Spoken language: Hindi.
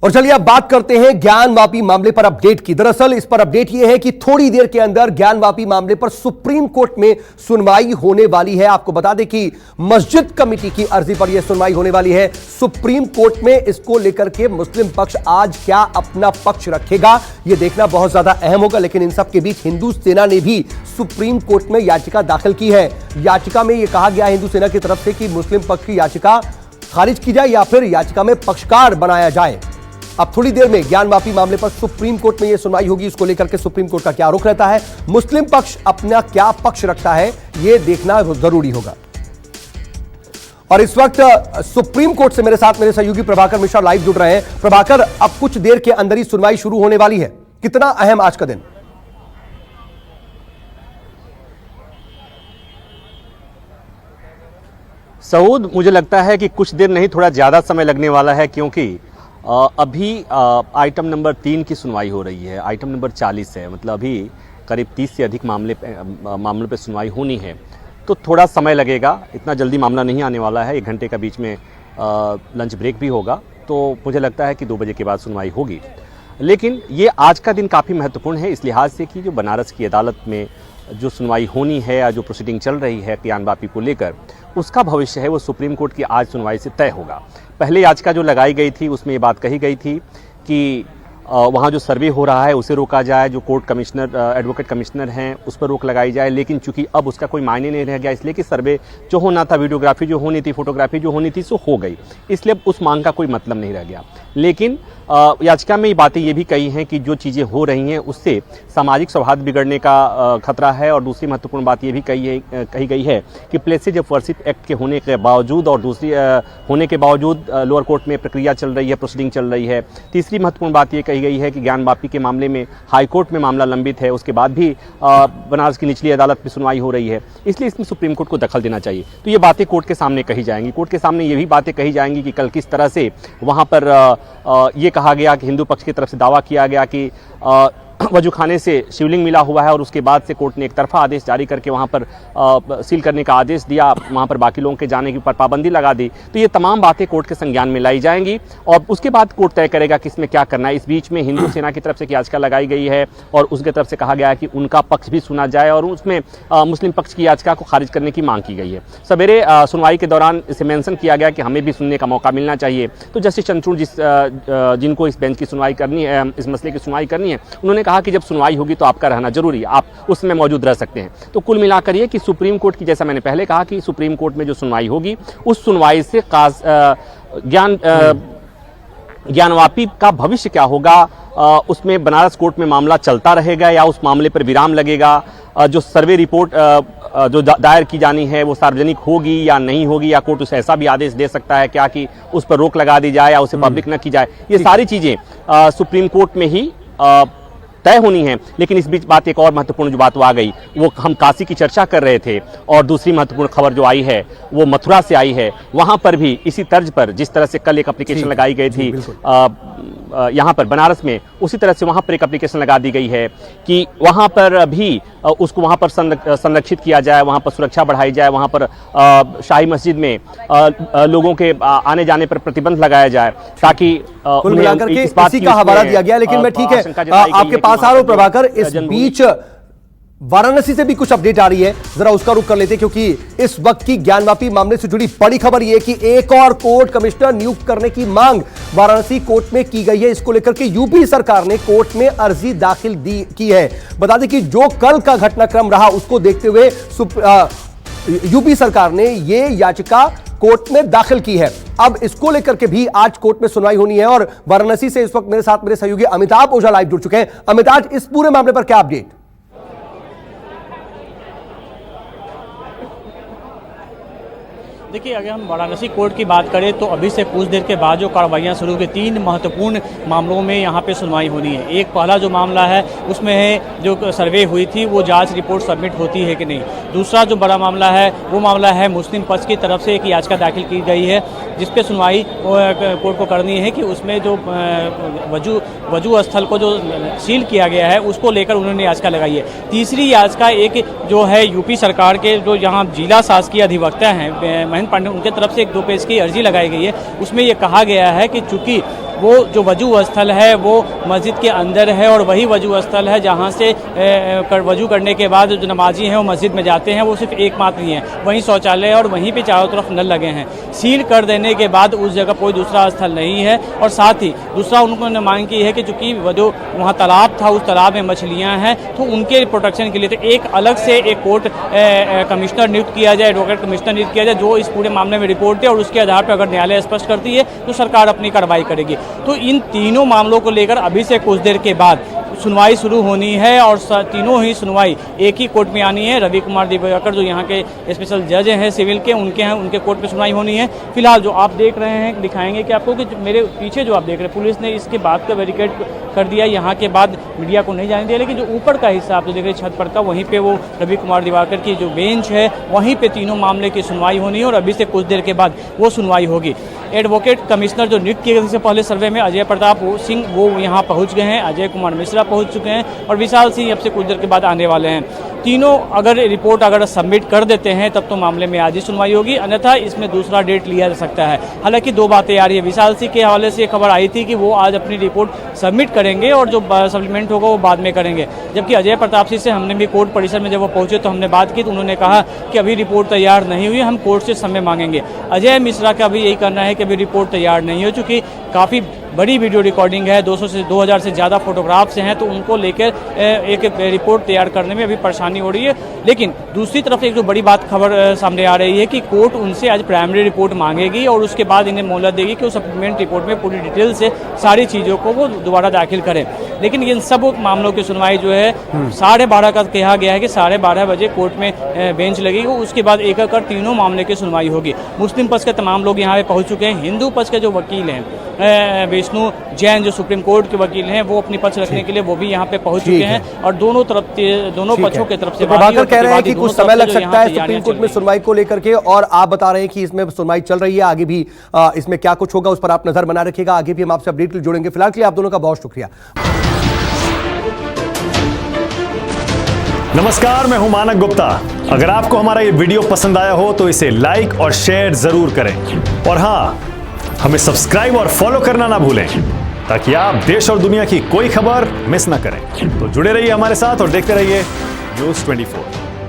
और चलिए अब बात करते हैं ज्ञानवापी मामले पर अपडेट की। दरअसल इस पर अपडेट यह है कि थोड़ी देर के अंदर ज्ञानवापी मामले पर सुप्रीम कोर्ट में सुनवाई होने वाली है। आपको बता दें कि मस्जिद कमेटी की अर्जी पर यह सुनवाई होने वाली है सुप्रीम कोर्ट में। इसको लेकर के मुस्लिम पक्ष आज क्या अपना पक्ष रखेगा, यह देखना बहुत ज्यादा अहम होगा। लेकिन इन सब के बीच हिंदू सेना ने भी सुप्रीम कोर्ट में याचिका दाखिल की है। याचिका में यह कहा गया हिंदू सेना की तरफ से कि मुस्लिम पक्ष की याचिका खारिज की जाए या फिर याचिका में पक्षकार बनाया जाए। अब थोड़ी देर में ज्ञानवापी मामले पर सुप्रीम कोर्ट में यह सुनवाई होगी। इसको लेकर के सुप्रीम कोर्ट का क्या रुख रहता है, मुस्लिम पक्ष अपना क्या पक्ष रखता है, यह देखना जरूरी होगा। और इस वक्त सुप्रीम कोर्ट से मेरे साथ मेरे सहयोगी प्रभाकर मिश्रा लाइव जुड़ रहे हैं। प्रभाकर, अब कुछ देर के अंदर ही सुनवाई शुरू होने वाली है, कितना अहम आज का दिन? सऊद, मुझे लगता है कि कुछ देर नहीं, थोड़ा ज्यादा समय लगने वाला है, क्योंकि अभी आइटम नंबर 3 की सुनवाई हो रही है। आइटम नंबर 40 है, मतलब अभी करीब 30 से अधिक मामलों पे सुनवाई होनी है, तो थोड़ा समय लगेगा। इतना जल्दी मामला नहीं आने वाला है। 1 घंटे का बीच में लंच ब्रेक भी होगा, तो मुझे लगता है कि 2 बजे के बाद सुनवाई होगी। लेकिन ये आज का दिन काफ़ी महत्वपूर्ण है इस लिहाज से कि जो बनारस की अदालत में जो सुनवाई होनी है या जो प्रोसीडिंग चल रही है ज्ञानवापी को लेकर, उसका भविष्य है वो सुप्रीम कोर्ट की आज सुनवाई से तय होगा। पहले याचिका जो लगाई गई थी उसमें ये बात कही गई थी कि वहाँ जो सर्वे हो रहा है उसे रोका जाए, जो कोर्ट कमिश्नर एडवोकेट कमिश्नर हैं उस पर रोक लगाई जाए। लेकिन चूंकि अब उसका कोई मायने नहीं रह गया, इसलिए कि सर्वे जो होना था, वीडियोग्राफी जो होनी थी, फोटोग्राफी जो होनी थी, सो हो गई, इसलिए उस मांग का कोई मतलब नहीं रह गया। लेकिन याचिका में ये बातें ये भी कही हैं कि जो चीज़ें हो रही हैं उससे सामाजिक सौहार्द बिगड़ने का खतरा है। और दूसरी महत्वपूर्ण बात ये भी कही गई है कि प्लेसेज ऑफ वर्शिप एक्ट के होने के बावजूद और दूसरी होने के बावजूद लोअर कोर्ट में प्रक्रिया चल रही है, प्रोसीडिंग चल रही है। तीसरी महत्वपूर्ण बात ये कही गई है कि ज्ञानवापी के मामले में हाई कोर्ट में मामला लंबित है, उसके बाद भी बनारस की निचली अदालत में सुनवाई हो रही है, इसलिए इसमें सुप्रीम कोर्ट को दखल देना चाहिए। तो ये बातें कोर्ट के सामने कही जाएंगी। कोर्ट के सामने ये भी बातें कही जाएंगी कि कल किस तरह से वहाँ पर ये कहा गया कि हिंदू पक्ष की तरफ से दावा किया गया कि वजूखाने से शिवलिंग मिला हुआ है, और उसके बाद से कोर्ट ने एक तरफा आदेश जारी करके वहाँ पर सील करने का आदेश दिया, वहाँ पर बाकी लोगों के जाने के ऊपर पाबंदी लगा दी। तो ये तमाम बातें कोर्ट के संज्ञान में लाई जाएंगी और उसके बाद कोर्ट तय करेगा कि इसमें क्या करना है। इस बीच में हिंदू सेना की तरफ से याचिका लगाई गई है और उसकी तरफ से कहा गया है कि उनका पक्ष भी सुना जाए और उसमें मुस्लिम पक्ष की याचिका को खारिज करने की मांग की गई है। सवेरे सुनवाई के दौरान इसे मेंशन किया गया कि हमें भी सुनने का मौका मिलना चाहिए। तो जस्टिस चंद्रचूड़ जिनको इस बेंच की सुनवाई करनी है, इस मसले की सुनवाई करनी है, उन्होंने कहा कि जब सुनवाई होगी तो आपका रहना जरूरी है, आप उसमें मौजूद रह सकते हैं। तो कुल मिलाकर ये कि सुप्रीम कोर्ट की, जैसा मैंने पहले कहा कि सुप्रीम कोर्ट में जो सुनवाई होगी उस सुनवाई से ज्ञानवापी का भविष्य क्या होगा, उसमें बनारस कोर्ट में मामला चलता रहेगा या उस मामले पर विराम लगेगा, जो सर्वे रिपोर्ट जो दायर की जानी है वो सार्वजनिक होगी या नहीं होगी, या कोर्ट उसे ऐसा भी आदेश दे सकता है क्या कि उस पर रोक लगा दी जाए या उसे पब्लिक न की जाए। ये सारी चीजें सुप्रीम कोर्ट में ही तय होनी है। लेकिन इस बीच बात एक और महत्वपूर्ण जो बात वो आ गई, वो हम काशी की चर्चा कर रहे थे और दूसरी महत्वपूर्ण खबर जो आई है वो मथुरा से आई है। वहां पर भी इसी तर्ज पर जिस तरह से कल एक एप्लीकेशन लगाई गई थी यहाँ पर बनारस में, उसी तरह से वहां पर एक एप्लीकेशन लगा दी गई है कि वहां पर भी उसको वहां पर संरक्षित किया जाए, वहां पर सुरक्षा बढ़ाई जाए, वहां पर शाही मस्जिद में लोगों के आने जाने पर प्रतिबंध लगाया जाए, ताकि कुल मिलाकर के इसी का हवाला दिया गया। लेकिन मैं ठीक है आपके पास आ रहा हूं प्रभाकर। इस बीच वाराणसी से भी कुछ अपडेट आ रही है, जरा उसका रुख कर लेते हैं, क्योंकि इस वक्त की ज्ञानवापी मामले से जुड़ी बड़ी खबर यह कि एक और कोर्ट कमिश्नर नियुक्त करने की मांग वाराणसी कोर्ट में की गई है। इसको लेकर के यूपी सरकार ने कोर्ट में अर्जी दाखिल की है। बता दें कि जो कल का घटनाक्रम रहा उसको देखते हुए यूपी सरकार ने यह याचिका कोर्ट में दाखिल की है। अब इसको लेकर के भी आज कोर्ट में सुनवाई होनी है और वाराणसी से इस वक्त मेरे साथ मेरे सहयोगी अमिताभ ओझा लाइव जुड़ चुके हैं। अमिताभ, इस पूरे मामले पर क्या अपडेट? देखिए, अगर हम वाराणसी कोर्ट की बात करें तो अभी से कुछ देर के बाद जो कार्रवाइयाँ शुरू हुई, 3 महत्वपूर्ण मामलों में यहाँ पे सुनवाई होनी है। एक पहला जो मामला है उसमें है जो सर्वे हुई थी वो जांच रिपोर्ट सबमिट होती है कि नहीं। दूसरा जो बड़ा मामला है वो मामला है मुस्लिम पक्ष की तरफ से एक याचिका दाखिल की गई है जिस पे सुनवाई कोर्ट को करनी है कि उसमें जो वजू स्थल को जो सील किया गया है उसको लेकर उन्होंने याचिका लगाई है। तीसरी याचिका एक जो है यूपी सरकार के जो यहाँ जिला शासकीय अधिवक्ता हैं महेंद्र पांडे, उनके तरफ से एक 2 पेज की अर्जी लगाई गई है। उसमें ये कहा गया है कि चूंकि वो जो वजू स्थल है वो मस्जिद के अंदर है और वही वजू स्थल है जहाँ से वजू करने के बाद जो नमाजी हैं वो मस्जिद में जाते हैं, वो सिर्फ एकमात्र ही है। वहीं शौचालय और वहीं पे चारों तरफ नल लगे हैं। सील कर देने के बाद उस जगह कोई दूसरा स्थल नहीं है। और साथ ही दूसरा उन्होंने मांग की है कि चूंकि जो वहाँ तालाब था, उस तालाब में मछलियाँ हैं, तो उनके प्रोटेक्शन के लिए तो एक अलग से एक कोर्ट कमिश्नर नियुक्त किया जाए, एडवोकेट कमिश्नर नियुक्त किया जाए, जो इस पूरे मामले में रिपोर्ट दे और उसके आधार पर अगर न्यायालय स्पष्ट करती है तो सरकार अपनी कार्रवाई करेगी। तो इन तीनों मामलों को लेकर अभी से कुछ देर के बाद सुनवाई शुरू होनी है और तीनों ही सुनवाई एक ही कोर्ट में आनी है। रवि कुमार दिवाकर जो यहाँ के स्पेशल जज हैं सिविल के, उनके कोर्ट में सुनवाई होनी है। फिलहाल जो आप देख रहे हैं, दिखाएंगे कि आपको कि मेरे पीछे जो आप देख रहे हैं, पुलिस ने इसके बाद का बैरिकेड कर दिया, यहाँ के बाद मीडिया को नहीं जाने दिया। लेकिन जो ऊपर का हिस्सा आप जो देख रहे हैं छत पर का, वहीं पे वो रवि कुमार दिवाकर की जो बेंच है, वहीं पे तीनों मामले की सुनवाई होनी है और अभी से कुछ देर के बाद वो सुनवाई होगी। एडवोकेट कमिश्नर जो नियुक्त किए गए इससे पहले सर्वे में अजय प्रताप सिंह वो यहाँ पहुँच गए हैं, अजय कुमार मिश्रा पहुँच चुके हैं और विशाल सिंह अब से कुछ देर के बाद आने वाले हैं। तीनों अगर रिपोर्ट सबमिट कर देते हैं तब तो मामले में आज ही सुनवाई होगी, अन्यथा इसमें दूसरा डेट लिया जा सकता है। हालांकि दो बातें आ रही है। विशाल सिंह के हवाले से खबर आई थी कि वो आज अपनी रिपोर्ट सबमिट करेंगे और जो सप्लीमेंट होगा वो बाद में करेंगे, जबकि अजय प्रताप सिंह से हमने भी कोर्ट परिसर में जब वो पहुंचे तो हमने बात की तो उन्होंने कहा कि अभी रिपोर्ट तैयार नहीं हुई, हम कोर्ट से समय मांगेंगे। अजय मिश्रा का भी यही कहना है कि अभी रिपोर्ट तैयार नहीं हो चुकी, काफ़ी बड़ी वीडियो रिकॉर्डिंग है, 200 से 2000 से ज़्यादा फोटोग्राफ्स हैं, तो उनको लेकर एक रिपोर्ट तैयार करने में अभी परेशानी हो रही है। लेकिन दूसरी तरफ एक जो बड़ी बात खबर सामने आ रही है कि कोर्ट उनसे आज प्राइमरी रिपोर्ट मांगेगी और उसके बाद इन्हें मोहलत देगी कि वो सप्लीमेंट रिपोर्ट में पूरी डिटेल से सारी चीज़ों को वो दोबारा दाखिल करें। लेकिन इन सब मामलों की सुनवाई जो है 12:30 का कहा गया है कि 12:30 बजे कोर्ट में बेंच लगेगी, उसके बाद एक कर तीनों मामले की सुनवाई होगी। मुस्लिम पक्ष के तमाम लोग यहाँ पे पहुँच चुके हैं। हिंदू पक्ष के जो वकील हैं विष्णु जैन जो सुप्रीम कोर्ट के वकील हैं, वो अपनी पक्ष रखने के लिए वो भी यहाँ पे पहुंच चुके हैं और दोनों पक्षों की तरफ से प्रभाकर कह रहे हैं कि कुछ समय लग सकता है सुप्रीम कोर्ट में सुनवाई को लेकर के, और आप बता रहे हैं कि इसमें सुनवाई चल रही है, आगे भी इसमें क्या कुछ होगा उस पर आप नजर बना रखिएगा। आगे भी हम आपसे अपडेट जोड़ेंगे। फिलहाल के लिए आप दोनों का बहुत शुक्रिया। नमस्कार, मैं हूं मानक गुप्ता। अगर आपको हमारा ये वीडियो पसंद आया हो तो इसे लाइक और शेयर जरूर करें और हाँ, हमें सब्सक्राइब और फॉलो करना ना भूलें ताकि आप देश और दुनिया की कोई खबर मिस ना करें। तो जुड़े रहिए हमारे साथ और देखते रहिए न्यूज़ 24।